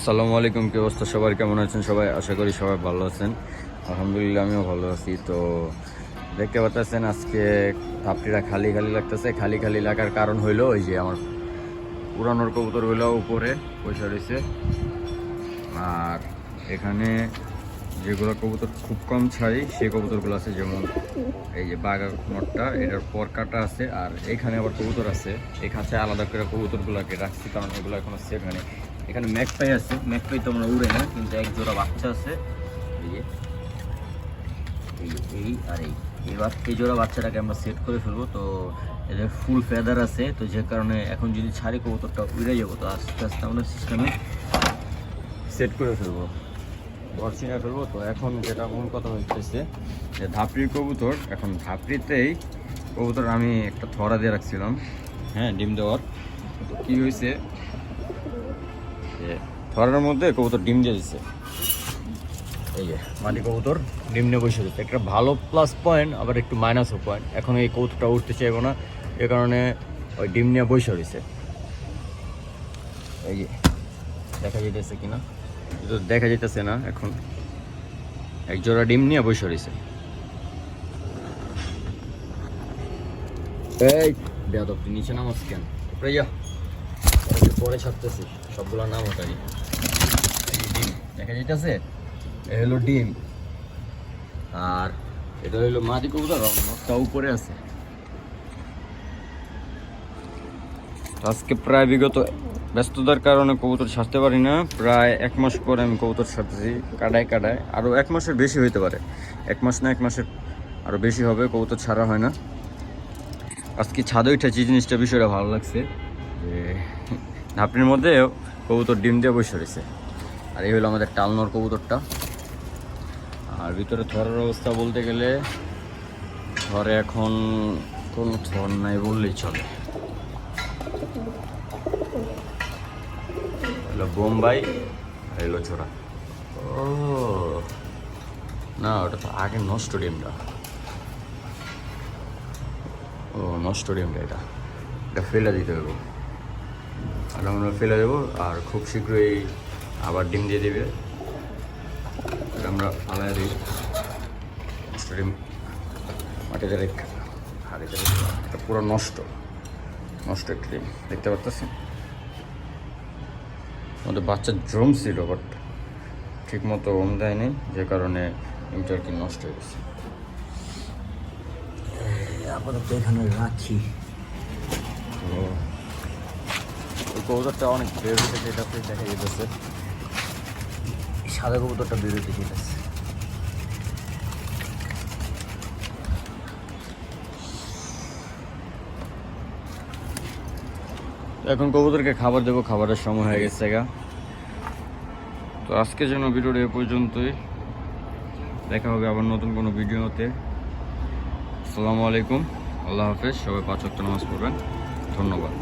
আসসালামু আলাইকুম, কি অবস্থা সবার, কেমন আছেন সবাই? আশা করি সবাই ভালো আছেন। আলহামদুলিল্লাহ আমিও ভালো আছি। তো দেখতে পাচ্ছেন আজকে ধাপটিটা খালি খালি লাগতেছে। খালি খালি লাগার কারণ হইলো ওই যে আমার পুরানোর কবুতরগুলো উপরে পয়সা রয়েছে, আর এখানে যেগুলো কবুতর খুব কম ছাড়ি সেই কবুতরগুলো আছে, যেমন এই যে বাঘা নটটা, এটার পর কাটা আছে। আর এখানে আবার কবুতর আছে, এই খাঁচায় আলাদা করে কবুতরগুলোকে রাখছি, কারণ এগুলো এখনো সেট হয়নি। এখানে ম্যাকপাই আছে, ম্যাকপাই তো আমরা উড়ে না, কিন্তু এক জোড়া বাচ্চা আছে। এই যে এই আর এবার এই জোড়া বাচ্চাটাকে আমরা সেট করে ফেলবো। তো এদের ফুল ফেদার আছে, তো যে কারণে এখন যদি ছাড়ি কবুতরটা উড়ে যাবো, তো আস্তে আস্তে আমরা সিস্টেমে সেট করে ফেলবো, ঘর চিনে ফেলবো। তো এখন যেটা মূল কথা হচ্ছে যে ধাপড়ির কবুতর, এখন ধাপড়িতেই কবুতর আমি একটা থরা দিয়ে রাখছিলাম, হ্যাঁ, ডিম দেওয়ার। তো কী হয়েছে, যে থরার মধ্যে কবুতর ডিম দিয়ে দিচ্ছে। এই যে মাটি কবুতর ডিম নিয়ে বসে দিচ্ছে, একটা ভালো প্লাস পয়েন্ট, আবার একটু মাইনাসও পয়েন্ট। এখন এই কবুতরটা উঠতে চাইবো না, এ কারণে ওই ডিম নিয়ে বসে রয়েছে। এই যে দেখা যেতেছে কিনা, দেখা যেতেছে না, এখন এক জোড়া ডিম নিয়ে বসে রয়েছে। এই বেয়াদব, তুই নিচে নামাস কেন? উপরে যা, পরে ছাড়তেছি সবগুলো নাম ওটাই। ডিম দেখা যেতেছে, এ হলো ডিম, আর এটা হইলো মাদি কবুতর, নটটা উপরে আছে। আজকে প্রায় বিগত ব্যস্ততার কারণে কবুতর ছাড়তে পারি না, প্রায় 1 মাস পরে আমি কবুতর ছাড়তেছি কাটায় কাটায়। আরও 1 মাসের বেশি হইতে পারে, 1 মাস না 1 মাসের আরও বেশি হবে কবুতর ছাড়া হয় না। আজকে ছাদে উঠেছি, জিনিসটা বিষয়টা ভালো লাগছে যে ধাপড়ির মধ্যে কবুতর ডিম দিয়ে বসে রয়েছে। আর এই হলো আমাদের টালনোর কবুতরটা। আর ভিতরে থরের অবস্থা বলতে গেলে, থরে এখন কোনো থর নাই বললেই চলে। হলো বোম্বাই, এলো ছোড়া। ও না, ওটা তো আগে নষ্ট ডিমটা। ও নষ্ট ডিমটা, এটা ফেলে দিতে হবে। আর আমরা ফেলে দেবো, আর খুব শীঘ্রই আবার ডিম দিয়ে দেবে। আমরা ফালাই দিই নষ্ট ডিম মাটিতে রেখে। আর এটা পুরো নষ্ট একটা ডিম দেখতে পাচ্ছেন। আমাদের বাচ্চা জম ছিল, বাট ঠিক মতো ওম দেয়নি, যে কারণে ডিমটা আর কি নষ্ট হয়ে গেছে। আপাতত এখানে রাখি। তো কবুতরটা অনেক বের হয়েছে, এটা দেখা যেতেছে, সাদা কবুতরটা বের হতে যেতেছে। এখন কবুতরকে খাবার দেবো, খাবারের সময় হয়ে গেছে গা। তো আজকের জন্য ভিডিওটা এ পর্যন্তই, দেখা হবে আবার নতুন কোনো ভিডিওতে। আসসালামু আলাইকুম, আল্লাহ হাফেজ, সবাই 5 ওয়াক্ত নামাজ পড়বেন। ধন্যবাদ।